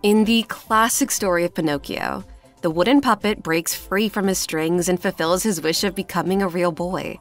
In the classic story of Pinocchio, the wooden puppet breaks free from his strings and fulfills his wish of becoming a real boy.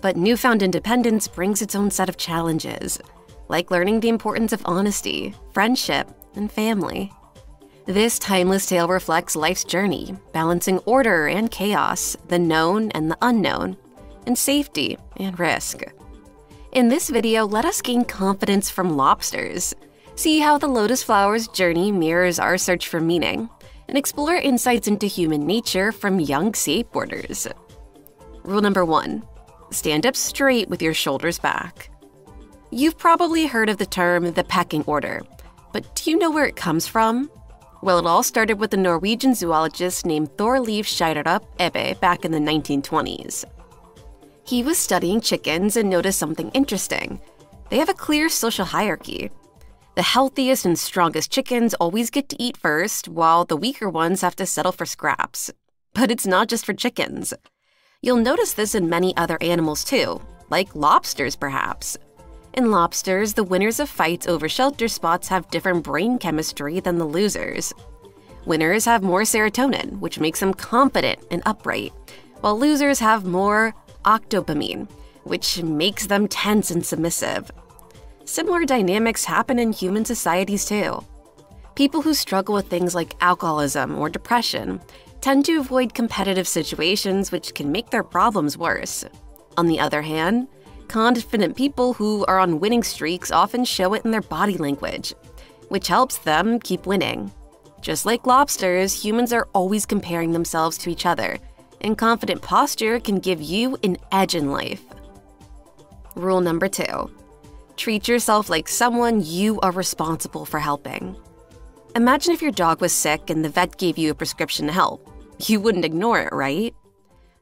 But newfound independence brings its own set of challenges, like learning the importance of honesty, friendship, and family. This timeless tale reflects life's journey, balancing order and chaos, the known and the unknown, and safety and risk. In this video, let us gain confidence from lobsters, see how the lotus flower's journey mirrors our search for meaning, and explore insights into human nature from young skateboarders. Rule number 1. Stand up straight with your shoulders back. You've probably heard of the term the pecking order, but do you know where it comes from? Well, it all started with a Norwegian zoologist named Thorleif Skeiderup Ebbe back in the 1920s. He was studying chickens and noticed something interesting. They have a clear social hierarchy. The healthiest and strongest chickens always get to eat first, while the weaker ones have to settle for scraps. But it's not just for chickens. You'll notice this in many other animals too, like lobsters perhaps. In lobsters, the winners of fights over shelter spots have different brain chemistry than the losers. Winners have more serotonin, which makes them confident and upright, while losers have more octopamine, which makes them tense and submissive. Similar dynamics happen in human societies too. People who struggle with things like alcoholism or depression tend to avoid competitive situations, which can make their problems worse. On the other hand, confident people who are on winning streaks often show it in their body language, which helps them keep winning. Just like lobsters, humans are always comparing themselves to each other, and confident posture can give you an edge in life. Rule number 2. Treat yourself like someone you are responsible for helping. Imagine if your dog was sick and the vet gave you a prescription to help. You wouldn't ignore it, right?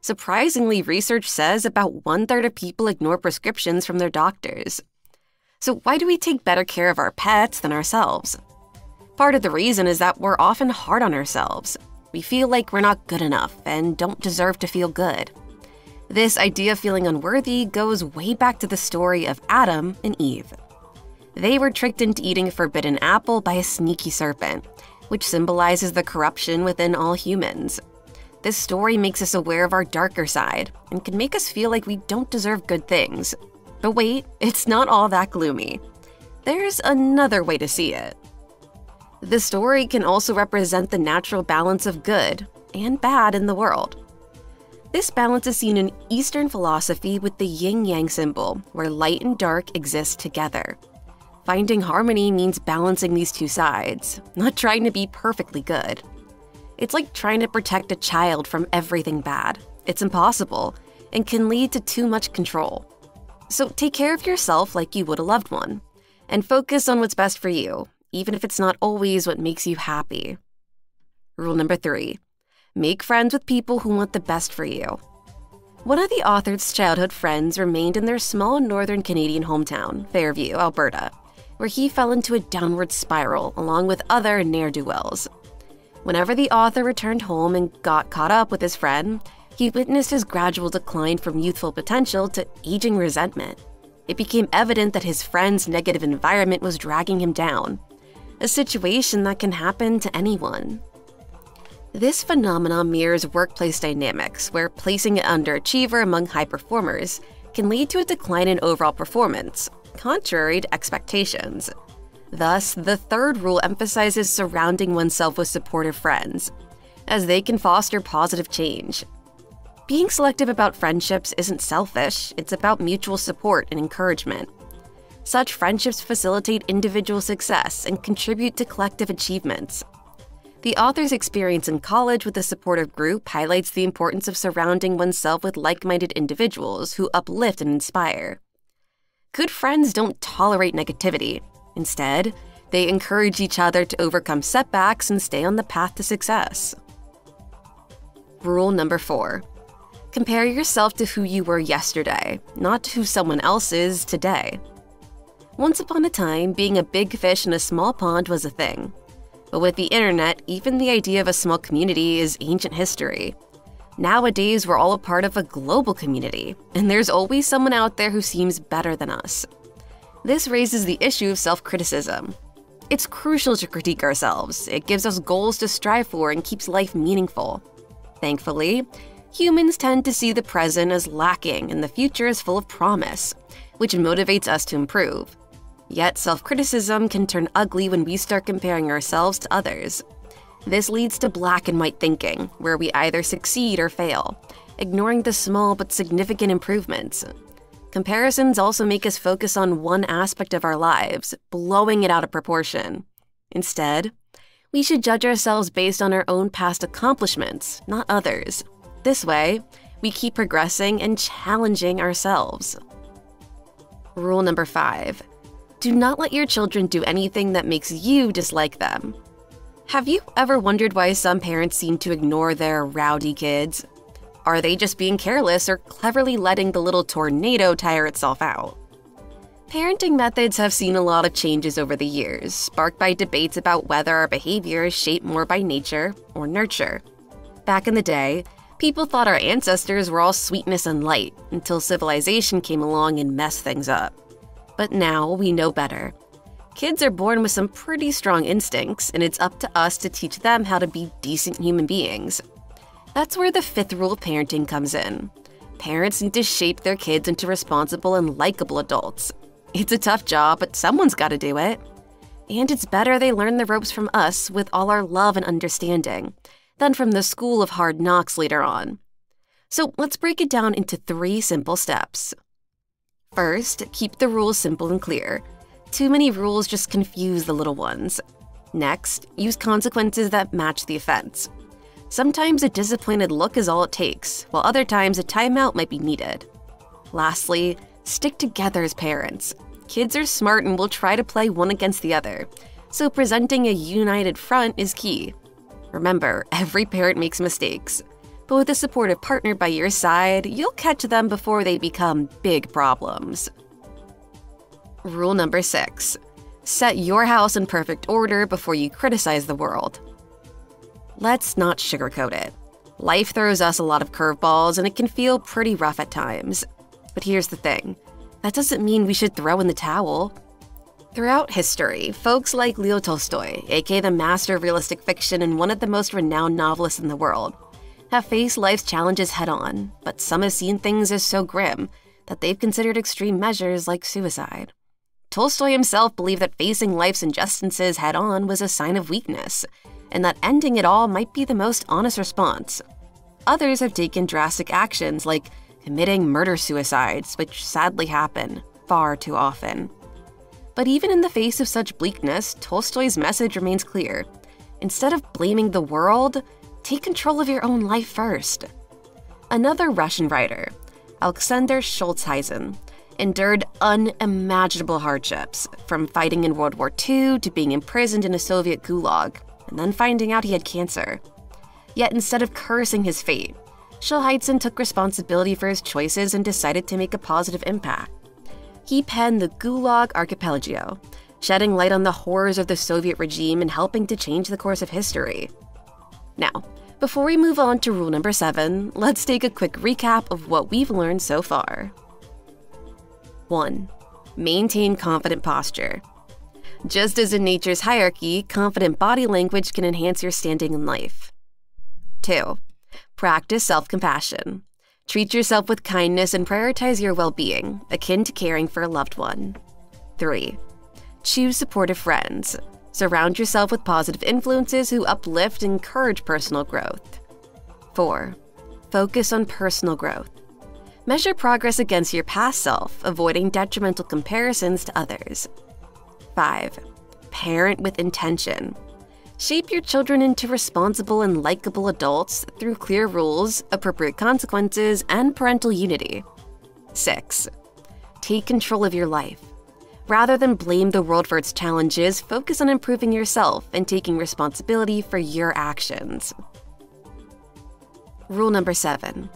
Surprisingly, research says about 1/3 of people ignore prescriptions from their doctors. So why do we take better care of our pets than ourselves? Part of the reason is that we're often hard on ourselves. We feel like we're not good enough and don't deserve to feel good. This idea of feeling unworthy goes way back to the story of Adam and Eve. They were tricked into eating a forbidden apple by a sneaky serpent, which symbolizes the corruption within all humans. This story makes us aware of our darker side and can make us feel like we don't deserve good things. But wait, it's not all that gloomy. There's another way to see it. The story can also represent the natural balance of good and bad in the world. This balance is seen in Eastern philosophy with the yin-yang symbol, where light and dark exist together. Finding harmony means balancing these two sides, not trying to be perfectly good. It's like trying to protect a child from everything bad. It's impossible and can lead to too much control. So take care of yourself like you would a loved one, and focus on what's best for you, even if it's not always what makes you happy. Rule number 3. Make friends with people who want the best for you. One of the author's childhood friends remained in their small northern Canadian hometown, Fairview, Alberta, where he fell into a downward spiral along with other ne'er-do-wells. Whenever the author returned home and got caught up with his friend, he witnessed his gradual decline from youthful potential to aging resentment. It became evident that his friend's negative environment was dragging him down, a situation that can happen to anyone. This phenomenon mirrors workplace dynamics, where placing an underachiever among high performers can lead to a decline in overall performance, contrary to expectations. Thus, the third rule emphasizes surrounding oneself with supportive friends, as they can foster positive change. Being selective about friendships isn't selfish, it's about mutual support and encouragement. Such friendships facilitate individual success and contribute to collective achievements. The author's experience in college with a supportive group highlights the importance of surrounding oneself with like-minded individuals who uplift and inspire. Good friends don't tolerate negativity. Instead, they encourage each other to overcome setbacks and stay on the path to success. Rule number 4. Compare yourself to who you were yesterday, not to who someone else is today. Once upon a time, being a big fish in a small pond was a thing. But with the internet, even the idea of a small community is ancient history. Nowadays, we're all a part of a global community, and there's always someone out there who seems better than us. This raises the issue of self-criticism. It's crucial to critique ourselves. It gives us goals to strive for and keeps life meaningful. Thankfully, humans tend to see the present as lacking and the future as full of promise, which motivates us to improve. Yet self-criticism can turn ugly when we start comparing ourselves to others. This leads to black and white thinking, where we either succeed or fail, ignoring the small but significant improvements. Comparisons also make us focus on one aspect of our lives, blowing it out of proportion. Instead, we should judge ourselves based on our own past accomplishments, not others. This way, we keep progressing and challenging ourselves. Rule number 5. Do not let your children do anything that makes you dislike them. Have you ever wondered why some parents seem to ignore their rowdy kids? Are they just being careless or cleverly letting the little tornado tire itself out? Parenting methods have seen a lot of changes over the years, sparked by debates about whether our behavior is shaped more by nature or nurture. Back in the day, people thought our ancestors were all sweetness and light until civilization came along and messed things up. But now we know better. Kids are born with some pretty strong instincts, and it's up to us to teach them how to be decent human beings. That's where the 5th rule of parenting comes in. Parents need to shape their kids into responsible and likable adults. It's a tough job, but someone's got to do it. And it's better they learn the ropes from us with all our love and understanding than from the school of hard knocks later on. So let's break it down into 3 simple steps. First, keep the rules simple and clear. Too many rules just confuse the little ones. Next, use consequences that match the offense. Sometimes a disappointed look is all it takes, while other times a timeout might be needed. Lastly, stick together as parents. Kids are smart and will try to play one against the other, so presenting a united front is key. Remember, every parent makes mistakes, but with a supportive partner by your side, you'll catch them before they become big problems. Rule number 6. Set your house in perfect order before you criticize the world. Let's not sugarcoat it. Life throws us a lot of curveballs and it can feel pretty rough at times. But here's the thing. That doesn't mean we should throw in the towel. Throughout history, folks like Leo Tolstoy, aka the master of realistic fiction and one of the most renowned novelists in the world, have faced life's challenges head-on, but some have seen things as so grim that they've considered extreme measures like suicide. Tolstoy himself believed that facing life's injustices head-on was a sign of weakness, and that ending it all might be the most honest response. Others have taken drastic actions like committing murder-suicides, which sadly happen far too often. But even in the face of such bleakness, Tolstoy's message remains clear. Instead of blaming the world, take control of your own life first. Another Russian writer, Alexander Solzhenitsyn, endured unimaginable hardships, from fighting in World War II to being imprisoned in a Soviet gulag, and then finding out he had cancer. Yet instead of cursing his fate, Solzhenitsyn took responsibility for his choices and decided to make a positive impact. He penned the Gulag Archipelago, shedding light on the horrors of the Soviet regime and helping to change the course of history. Now, before we move on to rule number 7, let's take a quick recap of what we've learned so far. 1. Maintain confident posture. Just as in nature's hierarchy, confident body language can enhance your standing in life. 2. Practice self-compassion. Treat yourself with kindness and prioritize your well-being, akin to caring for a loved one. 3. Choose supportive friends. Surround yourself with positive influences who uplift and encourage personal growth. 4. Focus on personal growth. Measure progress against your past self, avoiding detrimental comparisons to others. 5. Parent with intention. Shape your children into responsible and likable adults through clear rules, appropriate consequences, and parental unity. 6. Take control of your life. Rather than blame the world for its challenges, focus on improving yourself and taking responsibility for your actions. Rule number 7.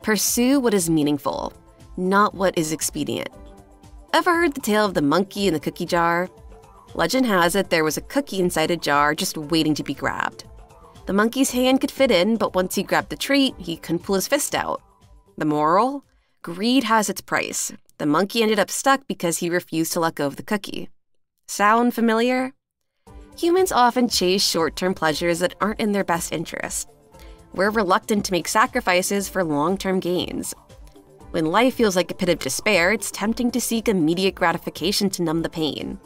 Pursue what is meaningful, not what is expedient. Ever heard the tale of the monkey in the cookie jar? Legend has it there was a cookie inside a jar just waiting to be grabbed. The monkey's hand could fit in, but once he grabbed the treat, he couldn't pull his fist out. The moral? Greed has its price. The monkey ended up stuck because he refused to let go of the cookie. Sound familiar? Humans often chase short-term pleasures that aren't in their best interest. We're reluctant to make sacrifices for long-term gains. When life feels like a pit of despair, it's tempting to seek immediate gratification to numb the pain.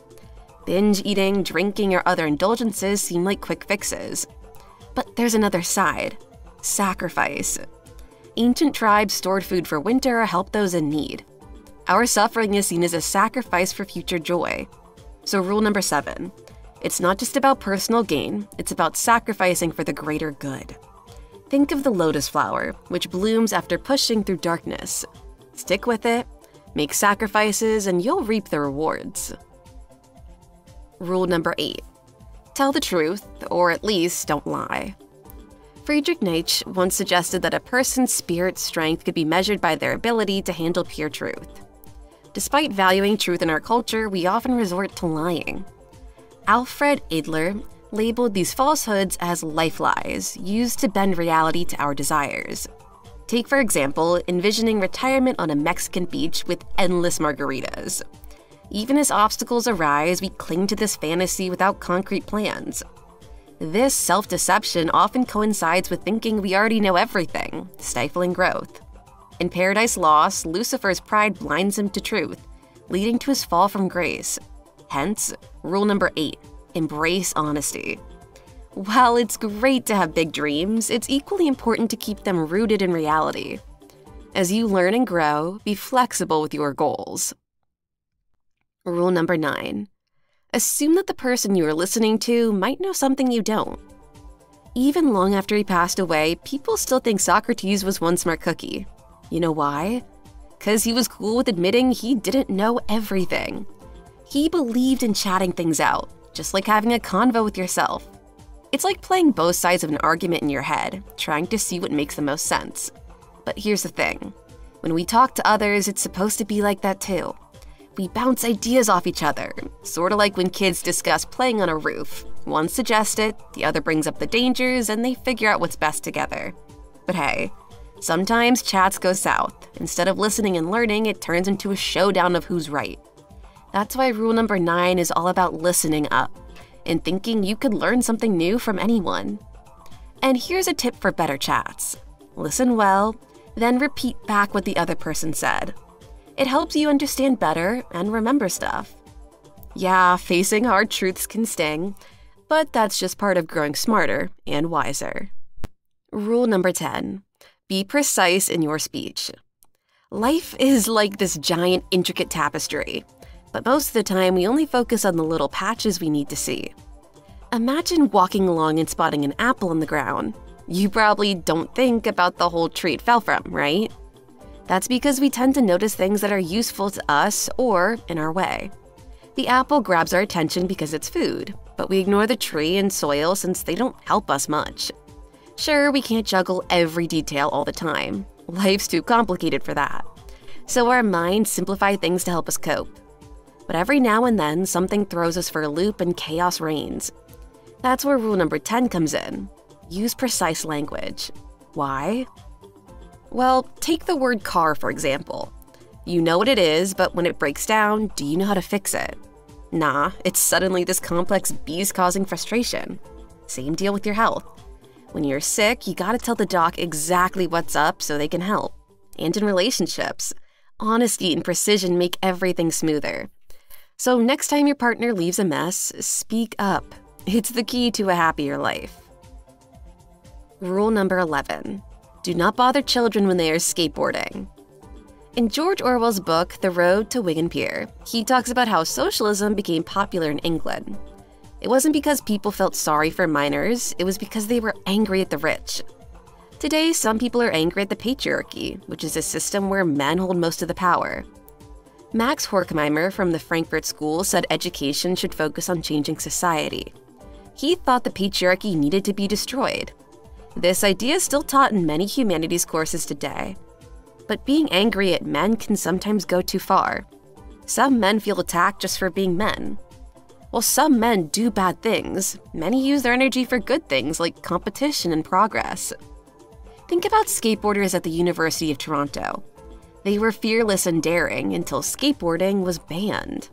Binge eating, drinking, or other indulgences seem like quick fixes. But there's another side: sacrifice. Ancient tribes stored food for winter or helped those in need. Our suffering is seen as a sacrifice for future joy. So rule number 7. It's not just about personal gain, it's about sacrificing for the greater good. Think of the lotus flower, which blooms after pushing through darkness. Stick with it, make sacrifices, and you'll reap the rewards. Rule number 8. Tell the truth, or at least don't lie. Friedrich Nietzsche once suggested that a person's spirit strength could be measured by their ability to handle pure truth. Despite valuing truth in our culture, we often resort to lying. Alfred Adler labeled these falsehoods as life lies, used to bend reality to our desires. Take, for example, envisioning retirement on a Mexican beach with endless margaritas. Even as obstacles arise, we cling to this fantasy without concrete plans. This self-deception often coincides with thinking we already know everything, stifling growth. In Paradise Lost, Lucifer's pride blinds him to truth, leading to his fall from grace. Hence, rule number 8, embrace honesty. While it's great to have big dreams, it's equally important to keep them rooted in reality. As you learn and grow, be flexible with your goals. Rule number 9. Assume that the person you are listening to might know something you don't. Even long after he passed away, people still think Socrates was one smart cookie. You know why? 'Cause he was cool with admitting he didn't know everything. He believed in chatting things out, just like having a convo with yourself. It's like playing both sides of an argument in your head, trying to see what makes the most sense. But here's the thing. When we talk to others, it's supposed to be like that too. We bounce ideas off each other, sort of like when kids discuss playing on a roof. One suggests it, the other brings up the dangers, and they figure out what's best together. But hey, sometimes chats go south. Instead of listening and learning, it turns into a showdown of who's right. That's why rule number 9 is all about listening up and thinking you could learn something new from anyone. And here's a tip for better chats. Listen well, then repeat back what the other person said. It helps you understand better and remember stuff. Yeah, facing hard truths can sting, but that's just part of growing smarter and wiser. Rule number 10. Be precise in your speech. Life is like this giant, intricate tapestry, but most of the time we only focus on the little patches we need to see. Imagine walking along and spotting an apple on the ground. You probably don't think about the whole tree it fell from, right? That's because we tend to notice things that are useful to us or in our way. The apple grabs our attention because it's food, but we ignore the tree and soil since they don't help us much. Sure, we can't juggle every detail all the time. Life's too complicated for that. So our minds simplify things to help us cope. But every now and then, something throws us for a loop and chaos reigns. That's where rule number 10 comes in. Use precise language. Why? Well, take the word car, for example. You know what it is, but when it breaks down, do you know how to fix it? Nah, it's suddenly this complex beast causing frustration. Same deal with your health. When you're sick, you gotta tell the doc exactly what's up so they can help. And in relationships, honesty and precision make everything smoother. So next time your partner leaves a mess, speak up. It's the key to a happier life. Rule number 11. Do not bother children when they are skateboarding. In George Orwell's book, The Road to Wigan Pier, he talks about how socialism became popular in England. It wasn't because people felt sorry for miners, it was because they were angry at the rich. Today, some people are angry at the patriarchy, which is a system where men hold most of the power. Max Horkheimer from the Frankfurt School said education should focus on changing society. He thought the patriarchy needed to be destroyed. This idea is still taught in many humanities courses today. But being angry at men can sometimes go too far. Some men feel attacked just for being men. While some men do bad things, many use their energy for good things like competition and progress. Think about skateboarders at the University of Toronto. They were fearless and daring until skateboarding was banned.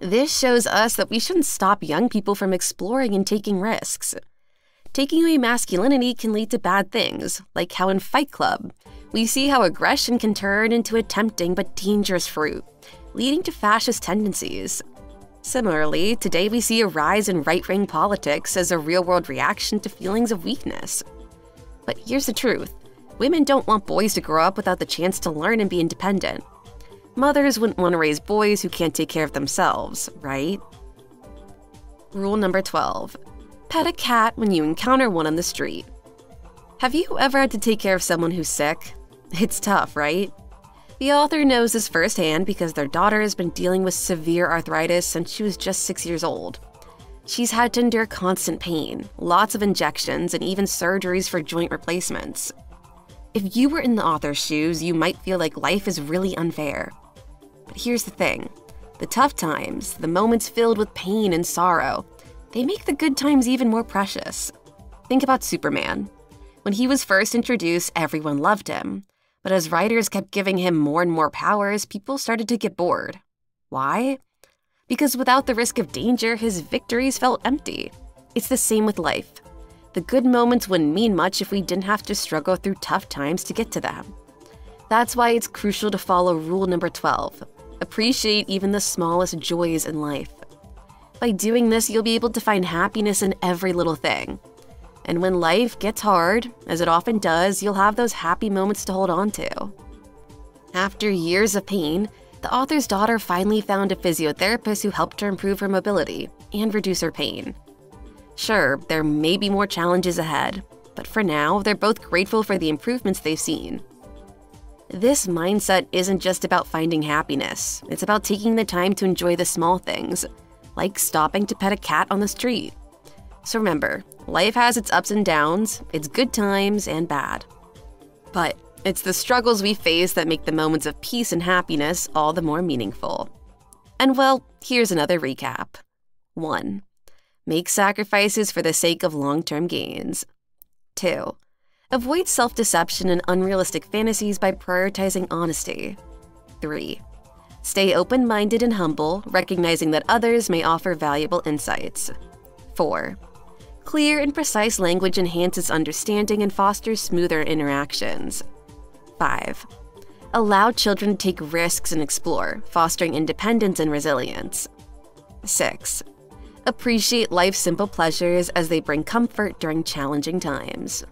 This shows us that we shouldn't stop young people from exploring and taking risks. Taking away masculinity can lead to bad things, like how in Fight Club, we see how aggression can turn into a tempting but dangerous fruit, leading to fascist tendencies. Similarly, today we see a rise in right-wing politics as a real-world reaction to feelings of weakness. But here's the truth. Women don't want boys to grow up without the chance to learn and be independent. Mothers wouldn't want to raise boys who can't take care of themselves, right? Rule number 12. Pet a cat when you encounter one on the street. Have you ever had to take care of someone who's sick? It's tough, right? The author knows this firsthand because their daughter has been dealing with severe arthritis since she was just 6 years old. She's had to endure constant pain, lots of injections, and even surgeries for joint replacements. If you were in the author's shoes, you might feel like life is really unfair. But here's the thing. The tough times, the moments filled with pain and sorrow, they make the good times even more precious. Think about Superman. When he was first introduced, everyone loved him. But as writers kept giving him more and more powers, people started to get bored. Why? Because without the risk of danger, his victories felt empty. It's the same with life. The good moments wouldn't mean much if we didn't have to struggle through tough times to get to them. That's why it's crucial to follow rule number 12. Appreciate even the smallest joys in life. By doing this, you'll be able to find happiness in every little thing. And when life gets hard, as it often does, you'll have those happy moments to hold on to. After years of pain, the author's daughter finally found a physiotherapist who helped her improve her mobility and reduce her pain. Sure, there may be more challenges ahead, but for now, they're both grateful for the improvements they've seen. This mindset isn't just about finding happiness, it's about taking the time to enjoy the small things, like stopping to pet a cat on the street. So remember, life has its ups and downs, its good times and bad. But it's the struggles we face that make the moments of peace and happiness all the more meaningful. And well, here's another recap. 1. Make sacrifices for the sake of long-term gains. 2. Avoid self-deception and unrealistic fantasies by prioritizing honesty. 3. Stay open-minded and humble, recognizing that others may offer valuable insights. 4. Clear and precise language enhances understanding and fosters smoother interactions. 5. Allow children to take risks and explore, fostering independence and resilience. 6. Appreciate life's simple pleasures as they bring comfort during challenging times.